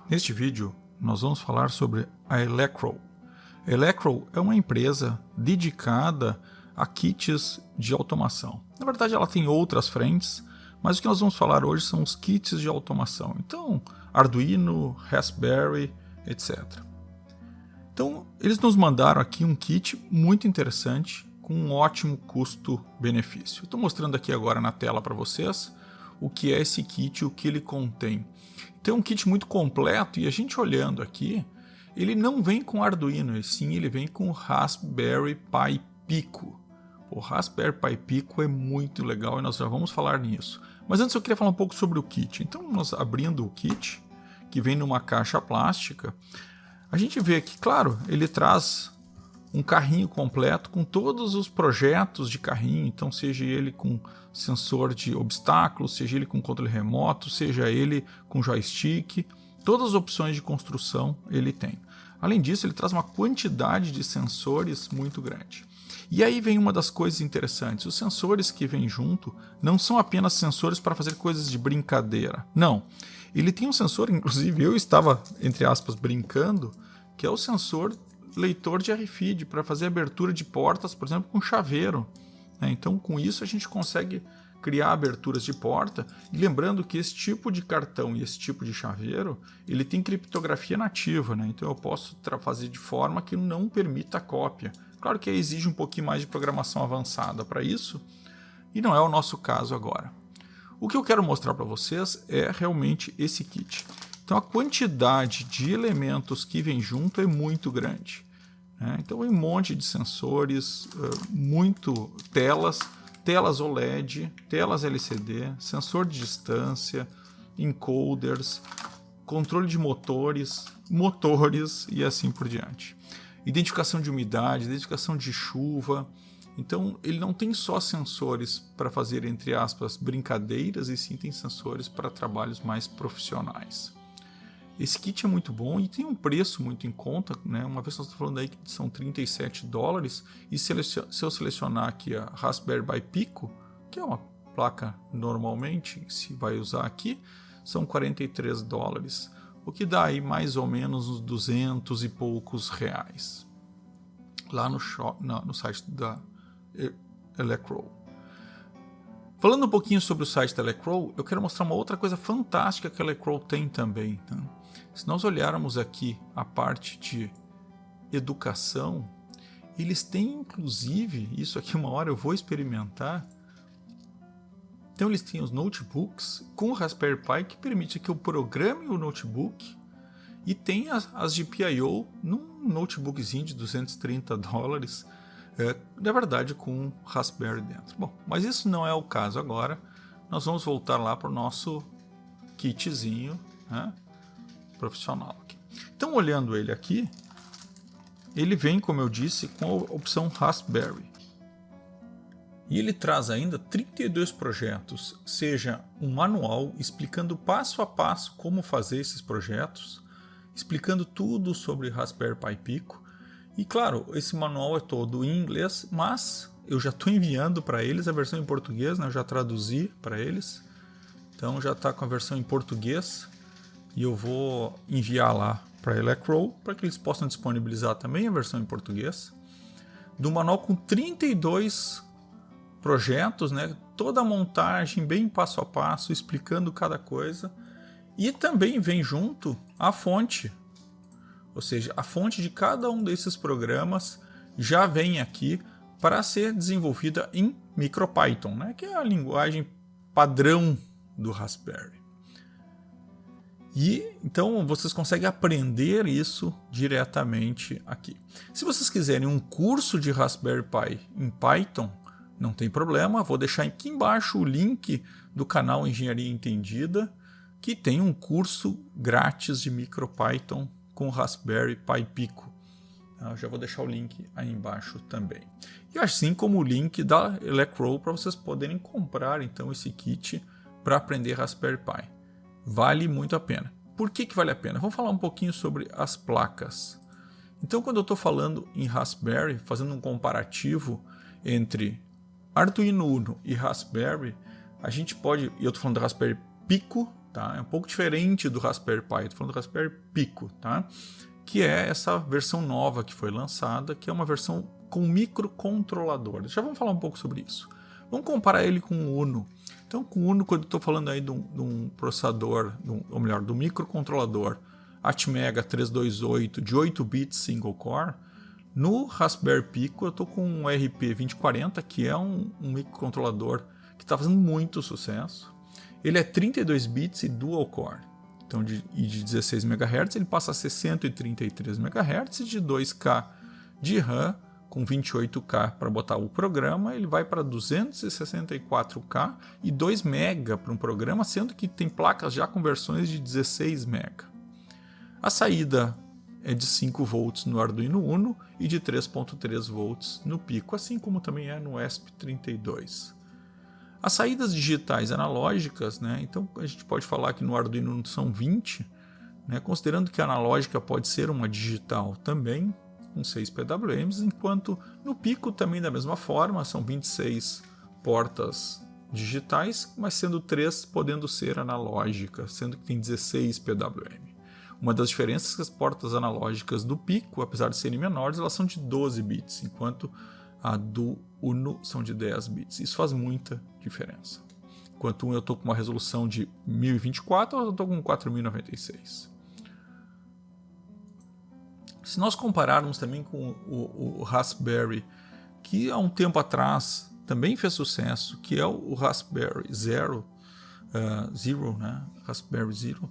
Neste vídeo, nós vamos falar sobre a Elecro. A Elecro é uma empresa dedicada a kits de automação. Na verdade, ela tem outras frentes, mas o que nós vamos falar hoje são os kits de automação. Então, Arduino, Raspberry, etc. Então, eles nos mandaram aqui um kit muito interessante, com um ótimo custo-benefício. Estou mostrando aqui agora na tela para vocês o que é esse kit, o que ele contém. Então é um kit muito completo e a gente olhando aqui, ele não vem com Arduino, sim, ele vem com Raspberry Pi Pico. O Raspberry Pi Pico é muito legal e nós já vamos falar nisso. Mas antes eu queria falar um pouco sobre o kit. Então nós abrindo o kit, que vem numa caixa plástica, a gente vê que, claro, ele traz um carrinho completo com todos os projetos de carrinho, então seja ele com sensor de obstáculos, seja ele com controle remoto, seja ele com joystick, todas as opções de construção ele tem. Além disso, ele traz uma quantidade de sensores muito grande. E aí vem uma das coisas interessantes, os sensores que vêm junto não são apenas sensores para fazer coisas de brincadeira, não. Ele tem um sensor, inclusive eu estava, entre aspas, brincando, que é o sensor leitor de RFID para fazer abertura de portas, por exemplo, com chaveiro. Então, com isso, a gente consegue criar aberturas de porta. E lembrando que esse tipo de cartão e esse tipo de chaveiro, ele tem criptografia nativa, então eu posso fazer de forma que não permita a cópia. Claro que exige um pouquinho mais de programação avançada para isso, e não é o nosso caso agora. O que eu quero mostrar para vocês é realmente esse kit. Então, a quantidade de elementos que vem junto é muito grande. Então, um monte de sensores, muito telas OLED, telas LCD, sensor de distância, encoders, controle de motores e assim por diante. Identificação de umidade, identificação de chuva. Então, ele não tem só sensores para fazer, entre aspas, brincadeiras, e sim tem sensores para trabalhos mais profissionais. Esse kit é muito bom e tem um preço muito em conta, Uma vez nós estamos falando aí que são $37, e se eu selecionar aqui a Raspberry Pi Pico, que é uma placa normalmente que se vai usar aqui, são $43, o que dá aí mais ou menos uns 200 e poucos reais, lá no site da Elecro. Falando um pouquinho sobre o site da Elecro, eu quero mostrar uma outra coisa fantástica que a Elecro tem também. Se nós olharmos aqui a parte de educação, eles têm inclusive, isso aqui uma hora eu vou experimentar, então eles têm os notebooks com o Raspberry Pi que permite que eu programe o notebook, e tem as GPIO num notebookzinho de $230, na verdade com Raspberry dentro. Bom, mas isso não é o caso agora. Nós vamos voltar lá para o nosso kitzinho profissional aqui. Então, olhando ele aqui, ele vem, como eu disse, com a opção Raspberry. E ele traz ainda 32 projetos, seja um manual explicando passo a passo como fazer esses projetos, explicando tudo sobre Raspberry Pi Pico. E claro, esse manual é todo em inglês, mas eu já estou enviando para eles a versão em português, eu já traduzi para eles. Então já está com a versão em português e eu vou enviar lá para a Elecro para que eles possam disponibilizar também a versão em português. Do manual com 32 projetos, toda a montagem bem passo a passo, explicando cada coisa. E também vem junto a fonte. Ou seja, a fonte de cada um desses programas já vem aqui para ser desenvolvida em MicroPython, que é a linguagem padrão do Raspberry. E então vocês conseguem aprender isso diretamente aqui. Se vocês quiserem um curso de Raspberry Pi em Python, não tem problema, vou deixar aqui embaixo o link do canal Engenharia Entendida, que tem um curso grátis de MicroPython com Raspberry Pi Pico. Eu já vou deixar o link aí embaixo também. E assim como o link da Elecro para vocês poderem comprar então esse kit para aprender Raspberry Pi. Vale muito a pena. Por que vale a pena? Vamos falar um pouquinho sobre as placas. Então, quando eu estou falando em Raspberry, fazendo um comparativo entre Arduino Uno e Raspberry, a gente pode, e eu estou falando da Raspberry Pico, tá? É um pouco diferente do Raspberry Pi, estou falando do Raspberry Pico, tá? Que é essa versão nova que foi lançada, que é uma versão com microcontrolador. Já vamos falar um pouco sobre isso. Vamos comparar ele com o Uno. Então, com o Uno, quando estou falando aí de um processador, ou melhor, do microcontrolador Atmega 328 de 8 bits single core, no Raspberry Pico eu estou com um RP2040, que é um microcontrolador que está fazendo muito sucesso. Ele é 32 bits e dual core. Então, de 16 MHz ele passa a ser 133 MHz, e de 2K de RAM com 28K para botar o programa, ele vai para 264K e 2 MB para um programa, sendo que tem placas já com versões de 16 MB. A saída é de 5 volts no Arduino Uno e de 3.3 volts no Pico, assim como também é no ESP32. As saídas digitais analógicas, né, então a gente pode falar que no Arduino Uno são 20, né, considerando que a analógica pode ser uma digital também, com 6 PWMs, enquanto no Pico também da mesma forma, são 26 portas digitais, mas sendo 3 podendo ser analógicas, sendo que tem 16 PWM. Uma das diferenças é que as portas analógicas do Pico, apesar de serem menores, elas são de 12 bits, enquanto a do Uno são de 10 bits. Isso faz muita diferença. Enquanto eu estou com uma resolução de 1024, eu estou com 4096. Se nós compararmos também com o Raspberry, que há um tempo atrás também fez sucesso, que é o Raspberry Zero, né? Raspberry Zero,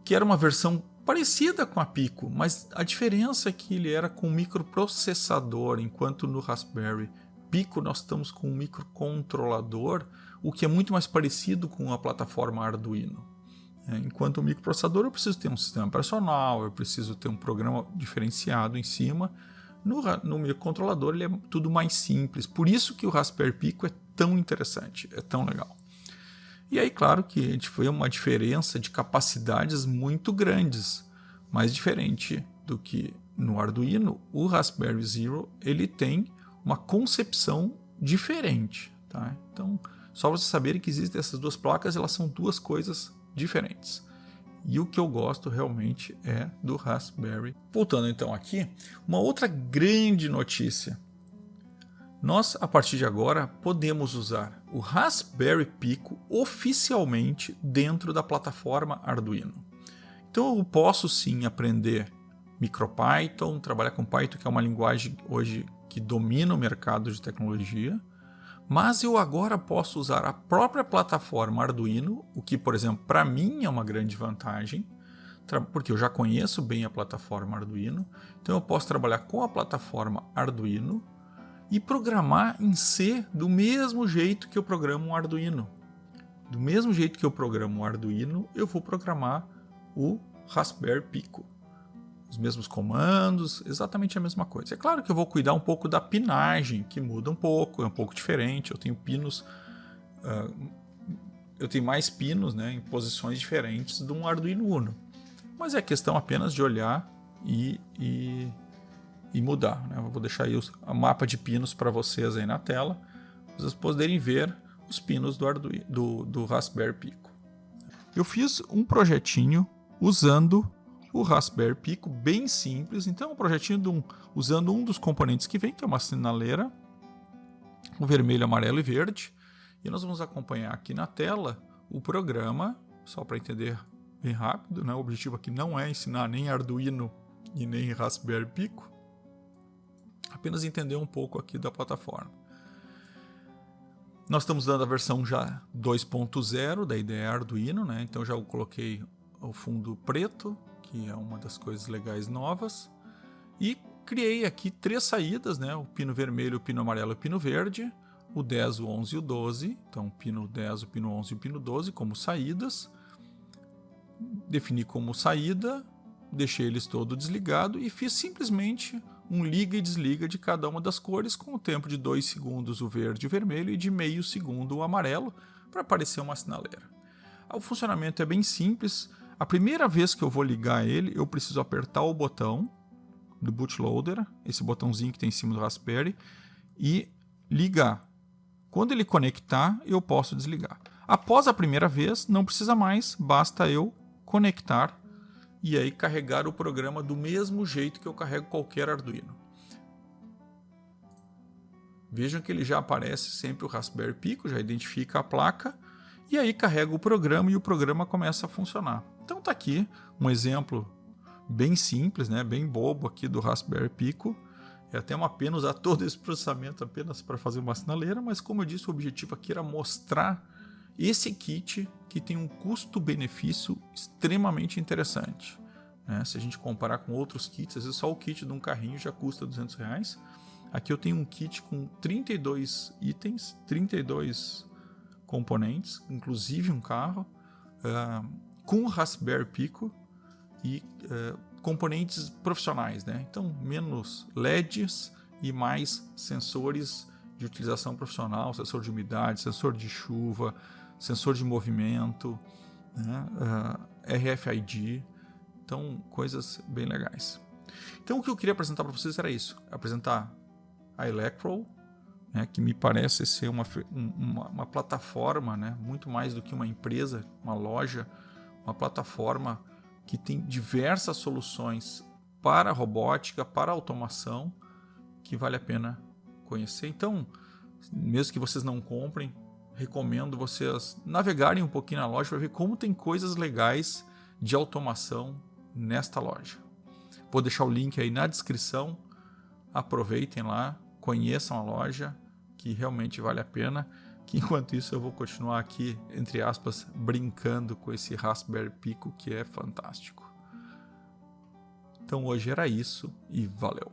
que era uma versão parecida com a Pico, mas a diferença é que ele era com microprocessador, enquanto no Raspberry Pico nós estamos com um microcontrolador, o que é muito mais parecido com a plataforma Arduino. Enquanto o microprocessador eu preciso ter um sistema operacional, eu preciso ter um programa diferenciado em cima. No microcontrolador ele é tudo mais simples, por isso que o Raspberry Pico é tão interessante, é tão legal. E aí, claro que a gente vê uma diferença de capacidades muito grandes, mas diferente do que no Arduino, o Raspberry Zero ele tem uma concepção diferente, tá? Então, só para vocês saberem que existem essas duas placas, elas são duas coisas diferentes. E o que eu gosto realmente é do Raspberry. Voltando então aqui, uma outra grande notícia. Nós, a partir de agora, podemos usar o Raspberry Pico oficialmente dentro da plataforma Arduino. Então eu posso sim aprender MicroPython, trabalhar com Python, que é uma linguagem hoje que domina o mercado de tecnologia, mas eu agora posso usar a própria plataforma Arduino, o que, por exemplo, para mim é uma grande vantagem, porque eu já conheço bem a plataforma Arduino, então eu posso trabalhar com a plataforma Arduino e programar em C do mesmo jeito que eu programo um Arduino. Do mesmo jeito que eu programo um Arduino, eu vou programar o Raspberry Pico. Os mesmos comandos, exatamente a mesma coisa. É claro que eu vou cuidar um pouco da pinagem, que muda um pouco, é um pouco diferente. Eu tenho pinos, eu tenho mais pinos, né, em posições diferentes de um Arduino Uno. Mas é questão apenas de olhar e mudar, né? Eu vou deixar aí o mapa de pinos para vocês aí na tela, para vocês poderem ver os pinos do Raspberry Pico. Eu fiz um projetinho usando o Raspberry Pico, bem simples. Então, um projetinho usando um dos componentes que vem, que é uma sinaleira, o vermelho, amarelo e verde. E nós vamos acompanhar aqui na tela o programa, só para entender bem rápido, né? O objetivo aqui não é ensinar nem Arduino e nem Raspberry Pico, apenas entender um pouco aqui da plataforma. Nós estamos dando a versão já 2.0 da IDE Arduino, né? Então já coloquei o fundo preto, que é uma das coisas legais novas, e criei aqui 3 saídas, né? O pino vermelho, o pino amarelo e o pino verde, o 10, o 11 e o 12, então o pino 10, o pino 11 e o pino 12 como saídas. Defini como saída, deixei eles todo desligado e fiz simplesmente um liga e desliga de cada uma das cores com o tempo de 2 segundos o verde e o vermelho e de meio segundo o amarelo para aparecer uma sinaleira. O funcionamento é bem simples. A primeira vez que eu vou ligar ele, eu preciso apertar o botão do bootloader, esse botãozinho que tem em cima do Raspberry, e ligar. Quando ele conectar, eu posso desligar. Após a primeira vez, não precisa mais, basta eu conectar e aí carregar o programa do mesmo jeito que eu carrego qualquer Arduino. Vejam que ele já aparece sempre o Raspberry Pico, já identifica a placa, e aí carrega o programa e o programa começa a funcionar. Então tá aqui um exemplo bem simples, né, bem bobo aqui do Raspberry Pico. É até uma pena usar todo esse processamento apenas para fazer uma sinaleira, mas como eu disse, o objetivo aqui era mostrar esse kit que tem um custo-benefício extremamente interessante. Né? Se a gente comparar com outros kits, às vezes só o kit de um carrinho já custa R$200. Aqui eu tenho um kit com 32 itens, 32 componentes, inclusive um carro, com Raspberry Pico e componentes profissionais, né? Então menos LEDs e mais sensores de utilização profissional, sensor de umidade, sensor de chuva, sensor de movimento, né? RFID, então coisas bem legais. Então o que eu queria apresentar para vocês era isso, apresentar a Electro, né, que me parece ser uma plataforma, né, muito mais do que uma empresa, uma loja, uma plataforma que tem diversas soluções para robótica, para automação, que vale a pena conhecer. Então, mesmo que vocês não comprem, recomendo vocês navegarem um pouquinho na loja para ver como tem coisas legais de automação nesta loja. Vou deixar o link aí na descrição, aproveitem lá, conheçam a loja, que realmente vale a pena, que enquanto isso eu vou continuar aqui, entre aspas, brincando com esse Raspberry Pico, que é fantástico. Então hoje era isso e valeu!